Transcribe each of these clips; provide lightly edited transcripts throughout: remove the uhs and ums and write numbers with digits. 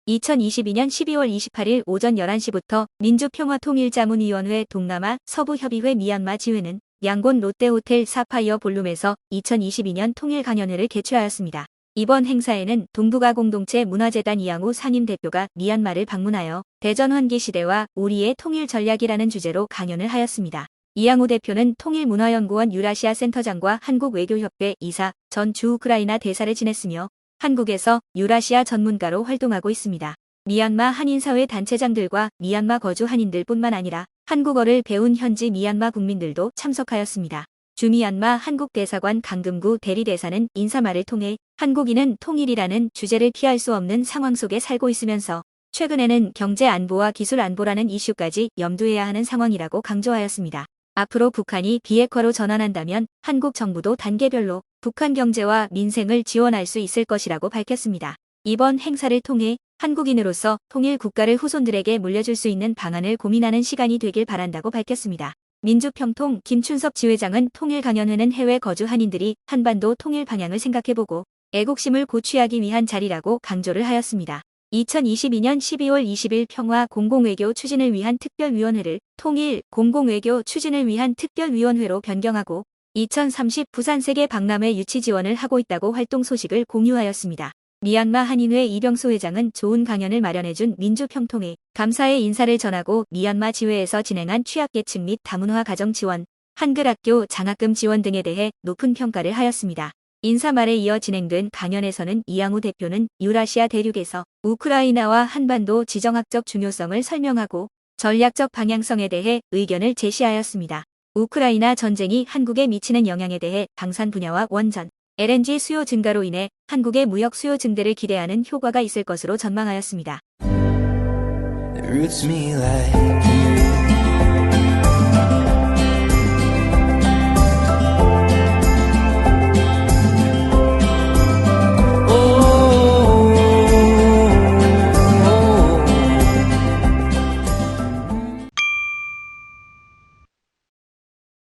2022년 12월 28일 오전 11시부터 민주평화통일자문위원회 동남아 서부협의회 미얀마 지회는 양곤 롯데호텔 사파이어 볼룸에서 2022년 통일간연회를 개최하였습니다. 이번 행사에는 동북아공동체 문화재단 이양우 상임대표가 미얀마를 방문하여 대전환기시대와 우리의 통일전략이라는 주제로 강연을 하였습니다. 이양우 대표는 통일문화연구원 유라시아 센터장과 한국외교협회 이사, 전 주우크라이나 대사를 지냈으며 한국에서 유라시아 전문가로 활동하고 있습니다. 미얀마 한인사회 단체장들과 미얀마 거주 한인들뿐만 아니라 한국어를 배운 현지 미얀마 국민들도 참석하였습니다. 주미얀마 한국대사관 강금구 대리대사는 인사말을 통해 한국인은 통일이라는 주제를 피할 수 없는 상황 속에 살고 있으면서 최근에는 경제 안보와 기술 안보라는 이슈까지 염두해야 하는 상황이라고 강조하였습니다. 앞으로 북한이 비핵화로 전환한다면 한국 정부도 단계별로 북한 경제와 민생을 지원할 수 있을 것이라고 밝혔습니다. 이번 행사를 통해 한국인으로서 통일 국가를 후손들에게 물려줄 수 있는 방안을 고민하는 시간이 되길 바란다고 밝혔습니다. 민주평통 김춘섭 지회장은 통일간연회는 해외 거주 한인들이 한반도 통일 방향을 생각해보고 애국심을 고취하기 위한 자리라고 강조를 하였습니다. 2022년 12월 20일 평화 공공외교 추진을 위한 특별위원회를 통일 공공외교 추진을 위한 특별위원회로 변경하고 2030 부산 세계 박람회 유치 지원을 하고 있다고 활동 소식을 공유하였습니다. 미얀마 한인회 이병수 회장은 좋은 강연을 마련해준 민주평통에 감사의 인사를 전하고 미얀마 지회에서 진행한 취약계층 및 다문화 가정 지원, 한글학교 장학금 지원 등에 대해 높은 평가를 하였습니다. 인사말에 이어 진행된 강연에서는 이양우 대표는 유라시아 대륙에서 우크라이나와 한반도 지정학적 중요성을 설명하고 전략적 방향성에 대해 의견을 제시하였습니다. 우크라이나 전쟁이 한국에 미치는 영향에 대해 방산 분야와 원전, LNG 수요 증가로 인해 한국의 무역 수요 증대를 기대하는 효과가 있을 것으로 전망하였습니다.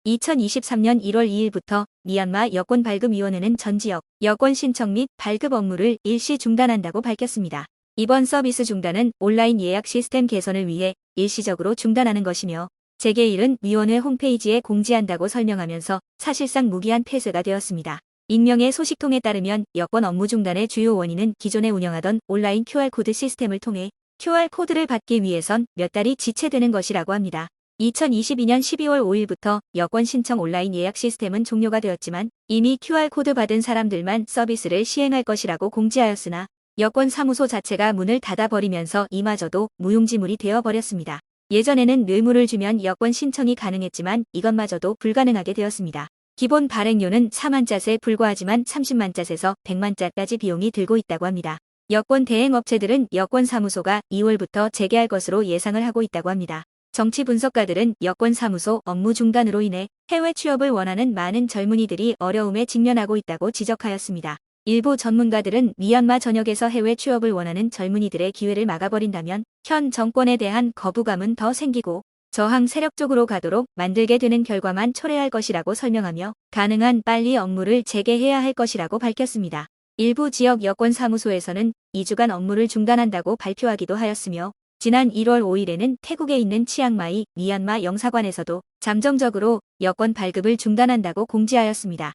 (2023년 1월 2일부터) 미얀마 여권발급위원회는 전 지역 여권 신청 및 발급 업무를 일시 중단한다고 밝혔습니다. 이번 서비스 중단은 온라인 예약 시스템 개선을 위해 일시적으로 중단하는 것이며 재개일은 위원회 홈페이지에 공지한다고 설명하면서 사실상 무기한 폐쇄가 되었습니다. 익명의 소식통에 따르면 여권 업무 중단의 주요 원인은 기존에 운영하던 온라인 QR코드 시스템을 통해 QR코드를 받기 위해선 몇 달이 지체되는 것이라고 합니다. 2022년 12월 5일부터 여권 신청 온라인 예약 시스템은 종료가 되었지만 이미 QR코드 받은 사람들만 서비스를 시행할 것이라고 공지하였으나 여권 사무소 자체가 문을 닫아버리면서 이마저도 무용지물이 되어버렸습니다. 예전에는 뇌물을 주면 여권 신청이 가능했지만 이것마저도 불가능하게 되었습니다. 기본 발행료는 4만짜세에 불과하지만 30만짜세에서 100만짜까지 비용이 들고 있다고 합니다. 여권 대행업체들은 여권 사무소가 2월부터 재개할 것으로 예상을 하고 있다고 합니다. 정치 분석가들은 여권 사무소 업무 중단으로 인해 해외 취업을 원하는 많은 젊은이들이 어려움에 직면하고 있다고 지적하였습니다. 일부 전문가들은 미얀마 전역에서 해외 취업을 원하는 젊은이들의 기회를 막아버린다면 현 정권에 대한 거부감은 더 생기고 저항 세력 쪽으로 가도록 만들게 되는 결과만 초래할 것이라고 설명하며 가능한 빨리 업무를 재개해야 할 것이라고 밝혔습니다. 일부 지역 여권 사무소에서는 2주간 업무를 중단한다고 발표하기도 하였으며 지난 1월 5일에는 태국에 있는 치앙마이 미얀마 영사관에서도 잠정적으로 여권 발급을 중단한다고 공지하였습니다.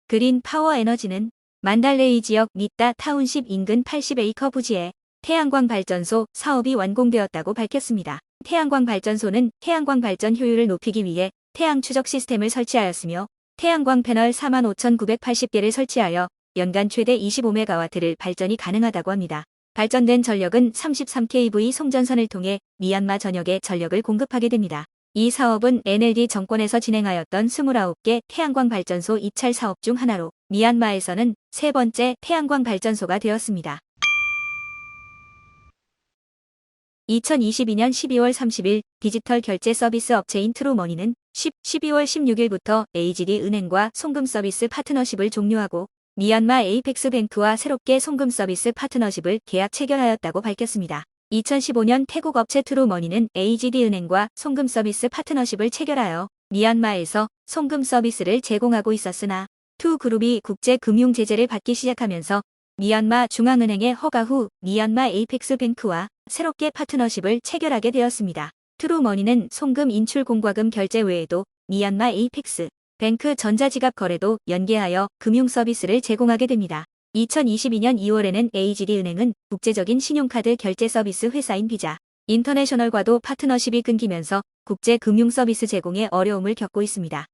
그린 파워 에너지는 만달레이 지역 미따 타운십 인근 80에이커 부지에 태양광 발전소 사업이 완공되었다고 밝혔습니다. 태양광 발전소는 태양광 발전 효율을 높이기 위해 태양 추적 시스템을 설치하였으며 태양광 패널 45,980개를 설치하여 연간 최대 25메가와트를 발전이 가능하다고 합니다. 발전된 전력은 33kV 송전선을 통해 미얀마 전역에 전력을 공급하게 됩니다. 이 사업은 NLD 정권에서 진행하였던 29개 태양광 발전소 입찰 사업 중 하나로 미얀마에서는 세 번째 태양광 발전소가 되었습니다. 2022년 12월 30일 디지털 결제 서비스 업체인 트루머니는 12월 16일부터 AGD 은행과 송금 서비스 파트너십을 종료하고 미얀마 에이펙스뱅크와 새롭게 송금 서비스 파트너십을 계약 체결하였다고 밝혔습니다. 2015년 태국 업체 트루머니는 AGD 은행과 송금 서비스 파트너십을 체결하여 미얀마에서 송금 서비스를 제공하고 있었으나 투그룹이 국제 금융 제재를 받기 시작하면서 미얀마 중앙은행의 허가 후 미얀마 에이펙스뱅크와 새롭게 파트너십을 체결하게 되었습니다. 트루머니는 송금 인출 공과금 결제 외에도 미얀마 에이펙스 뱅크 전자지갑 거래도 연계하여 금융 서비스를 제공하게 됩니다. 2022년 2월에는 AGD은행은 국제적인 신용카드 결제 서비스 회사인 비자 인터내셔널과도 파트너십이 끊기면서 국제 금융 서비스 제공에 어려움을 겪고 있습니다.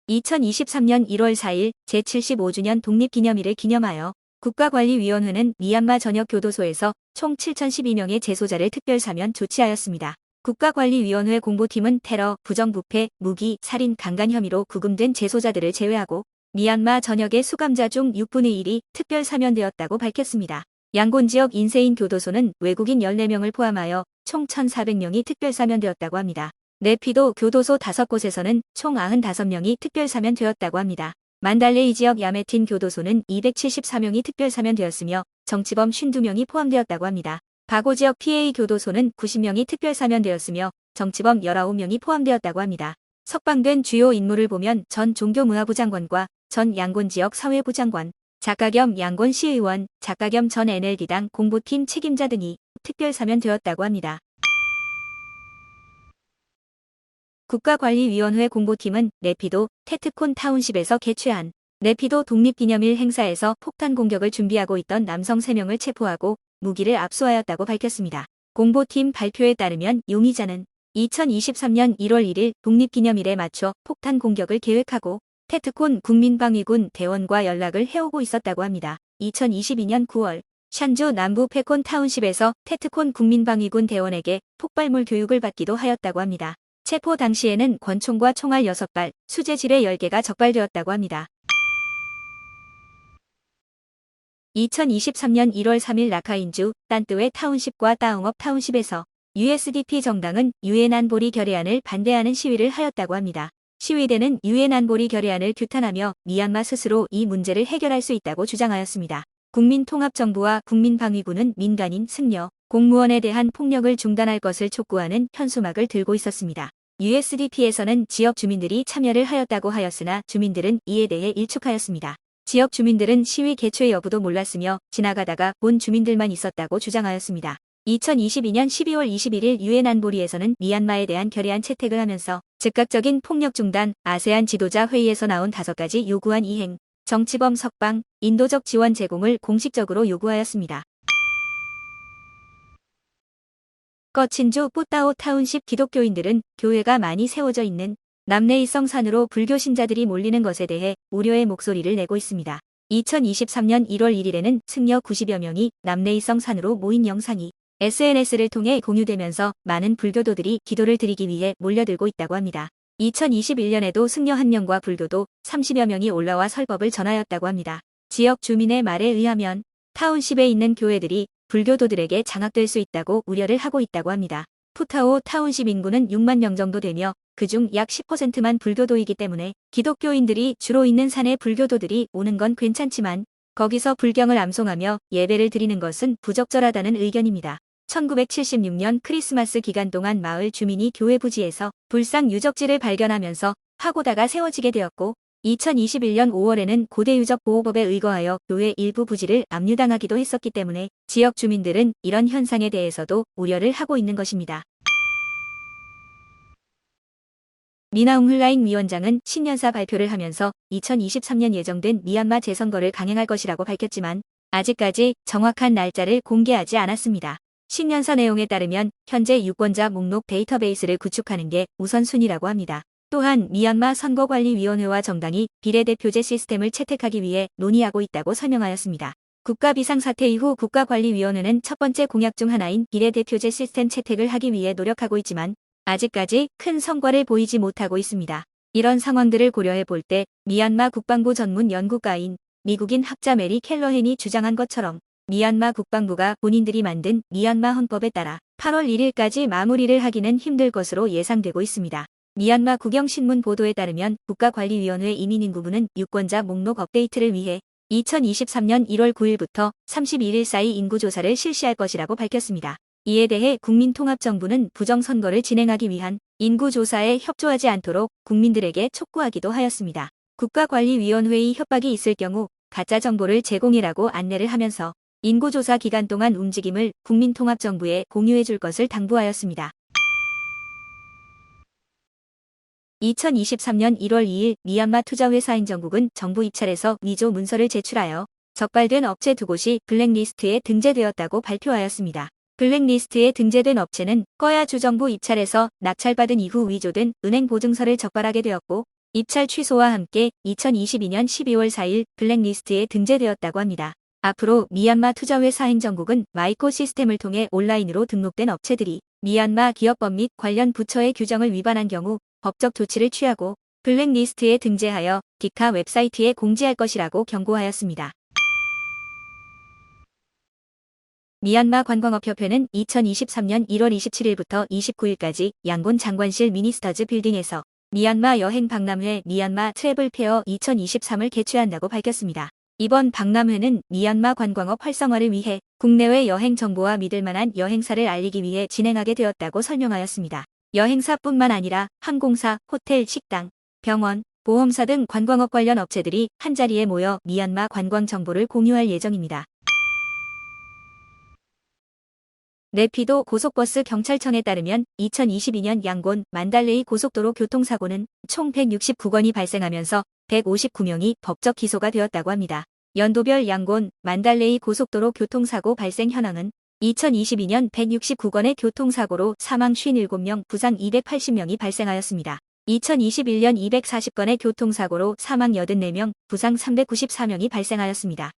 2023년 1월 4일 제75주년 독립기념일을 기념하여 국가관리위원회는 미얀마 전역 교도소에서 총 7,012명의 재소자를 특별사면 조치하였습니다. 국가관리위원회 공보팀은 테러, 부정부패, 무기, 살인, 강간 혐의로 구금된 재소자들을 제외하고 미얀마 전역의 수감자 중 6분의 1이 특별사면되었다고 밝혔습니다. 양곤 지역 인세인 교도소는 외국인 14명을 포함하여 총 1,400명이 특별사면되었다고 합니다. 네피도 교도소 5곳에서는 총 95명이 특별사면되었다고 합니다. 만달레이 지역 야메틴 교도소는 274명이 특별사면되었으며 정치범 52명이 포함되었다고 합니다. 바고 지역 PA 교도소는 90명이 특별사면되었으며 정치범 19명이 포함되었다고 합니다. 석방된 주요 인물을 보면 전 종교문화부 장관과 전 양곤 지역 사회부 장관, 작가 겸 양곤 시의원, 작가 겸 전 NLD당 공보팀 책임자 등이 특별사면되었다고 합니다. 국가관리위원회 공보팀은 네피도 테트콘 타운십에서 개최한 네피도 독립기념일 행사에서 폭탄 공격을 준비하고 있던 남성 3명을 체포하고 무기를 압수하였다고 밝혔습니다. 공보팀 발표에 따르면 용의자는 2023년 1월 1일 독립기념일에 맞춰 폭탄 공격을 계획하고 테트콘 국민방위군 대원과 연락을 해오고 있었다고 합니다. 2022년 9월 샨주 남부 페콘 타운십에서 테트콘 국민방위군 대원에게 폭발물 교육을 받기도 하였다고 합니다. 체포 당시에는 권총과 총알 6발, 수제지뢰 10개가 적발되었다고 합니다. 2023년 1월 3일 라카인주 딴뜨웨 타운십과 따웅업 타운십에서 USDP 정당은 유엔 안보리 결의안을 반대하는 시위를 하였다고 합니다. 시위대는 유엔 안보리 결의안을 규탄하며 미얀마 스스로 이 문제를 해결할 수 있다고 주장하였습니다. 국민통합정부와 국민방위군은 민간인, 승려, 공무원에 대한 폭력을 중단할 것을 촉구하는 현수막을 들고 있었습니다. USDP에서는 지역 주민들이 참여를 하였다고 하였으나 주민들은 이에 대해 일축하였습니다. 지역 주민들은 시위 개최 여부도 몰랐으며 지나가다가 본 주민들만 있었다고 주장하였습니다. 2022년 12월 21일 유엔 안보리에서는 미얀마에 대한 결의안 채택을 하면서 즉각적인 폭력 중단, 아세안 지도자 회의에서 나온 5가지 요구안 이행, 정치범 석방, 인도적 지원 제공을 공식적으로 요구하였습니다. 꺼친주 뿌따오 타운십 기독교인들은 교회가 많이 세워져 있는 남레이성 산으로 불교 신자들이 몰리는 것에 대해 우려의 목소리를 내고 있습니다. 2023년 1월 1일에는 승려 90여 명이 남레이성 산으로 모인 영상이 SNS를 통해 공유되면서 많은 불교도들이 기도를 드리기 위해 몰려들고 있다고 합니다. 2021년에도 승려 1명과 불교도 30여 명이 올라와 설법을 전하였다고 합니다. 지역 주민의 말에 의하면 타운십에 있는 교회들이 불교도들에게 장악될 수 있다고 우려를 하고 있다고 합니다. 푸타오 타운십 인구는 6만 명 정도 되며 그중 약 10%만 불교도이기 때문에 기독교인들이 주로 있는 산에 불교도들이 오는 건 괜찮지만 거기서 불경을 암송하며 예배를 드리는 것은 부적절하다는 의견입니다. 1976년 크리스마스 기간 동안 마을 주민이 교회 부지에서 불상 유적지를 발견하면서 파고다가 세워지게 되었고 2021년 5월에는 고대 유적 보호법에 의거하여 교회 일부 부지를 압류당하기도 했었기 때문에 지역 주민들은 이런 현상에 대해서도 우려를 하고 있는 것입니다. 미나웅 흘라잉 위원장은 신년사 발표를 하면서 2023년 예정된 미얀마 재선거를 강행할 것이라고 밝혔지만 아직까지 정확한 날짜를 공개하지 않았습니다. 신년사 내용에 따르면 현재 유권자 목록 데이터베이스를 구축하는 게 우선순위라고 합니다. 또한 미얀마 선거관리위원회와 정당이 비례대표제 시스템을 채택하기 위해 논의하고 있다고 설명하였습니다. 국가비상사태 이후 국가관리위원회는 첫 번째 공약 중 하나인 비례대표제 시스템 채택을 하기 위해 노력하고 있지만 아직까지 큰 성과를 보이지 못하고 있습니다. 이런 상황들을 고려해 볼 때 미얀마 국방부 전문 연구가인 미국인 학자 메리 켈러헨이 주장한 것처럼 미얀마 국방부가 본인들이 만든 미얀마 헌법에 따라 8월 1일까지 마무리를 하기는 힘들 것으로 예상되고 있습니다. 미얀마 국영신문 보도에 따르면 국가관리위원회 이민인구부는 유권자 목록 업데이트를 위해 2023년 1월 9일부터 31일 사이 인구조사를 실시할 것이라고 밝혔습니다. 이에 대해 국민통합정부는 부정선거를 진행하기 위한 인구조사에 협조하지 않도록 국민들에게 촉구하기도 하였습니다. 국가관리위원회의 협박이 있을 경우 가짜 정보를 제공이라고 안내를 하면서 인구조사 기간 동안 움직임을 국민통합정부에 공유해 줄 것을 당부하였습니다. 2023년 1월 2일 미얀마 투자회사 행정국은 정부 입찰에서 위조 문서를 제출하여 적발된 업체 2곳이 블랙리스트에 등재되었다고 발표하였습니다. 블랙리스트에 등재된 업체는 꺼야 주정부 입찰에서 낙찰받은 이후 위조된 은행 보증서를 적발하게 되었고 입찰 취소와 함께 2022년 12월 4일 블랙리스트에 등재되었다고 합니다. 앞으로 미얀마 투자회사 행정국은 마이코 시스템을 통해 온라인으로 등록된 업체들이 미얀마 기업법 및 관련 부처의 규정을 위반한 경우 법적 조치를 취하고 블랙리스트에 등재하여 디카 웹사이트에 공지할 것이라고 경고하였습니다. 미얀마 관광업협회는 2023년 1월 27일부터 29일까지 양곤 장관실 미니스터즈 빌딩에서 미얀마 여행 박람회 미얀마 트래블 페어 2023을 개최한다고 밝혔습니다. 이번 박람회는 미얀마 관광업 활성화를 위해 국내외 여행 정보와 믿을만한 여행사를 알리기 위해 진행하게 되었다고 설명하였습니다. 여행사뿐만 아니라 항공사, 호텔, 식당, 병원, 보험사 등 관광업 관련 업체들이 한자리에 모여 미얀마 관광 정보를 공유할 예정입니다. 네피도 고속버스 경찰청에 따르면 2022년 양곤 만달레이 고속도로 교통사고는 총 169건이 발생하면서 159명이 법적 기소가 되었다고 합니다. 연도별 양곤 만달레이 고속도로 교통사고 발생 현황은 2022년 169건의 교통사고로 사망 57명, 부상 280명이 발생하였습니다. 2021년 240건의 교통사고로 사망 84명, 부상 394명이 발생하였습니다.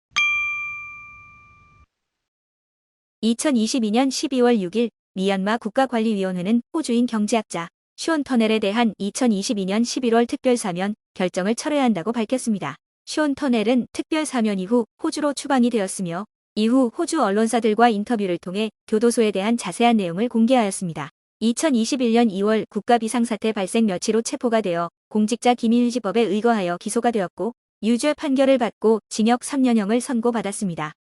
2022년 12월 6일 미얀마 국가관리위원회는 호주인 경제학자 슈온 터넬에 대한 2022년 11월 특별사면 결정을 철회한다고 밝혔습니다. 슈온 터넬은 특별사면 이후 호주로 추방이 되었으며 이후 호주 언론사들과 인터뷰를 통해 교도소에 대한 자세한 내용을 공개하였습니다. 2021년 2월 국가비상사태 발생 며칠 후 체포가 되어 공직자기밀유지법에 의거하여 기소가 되었고 유죄 판결을 받고 징역 3년형을 선고받았습니다.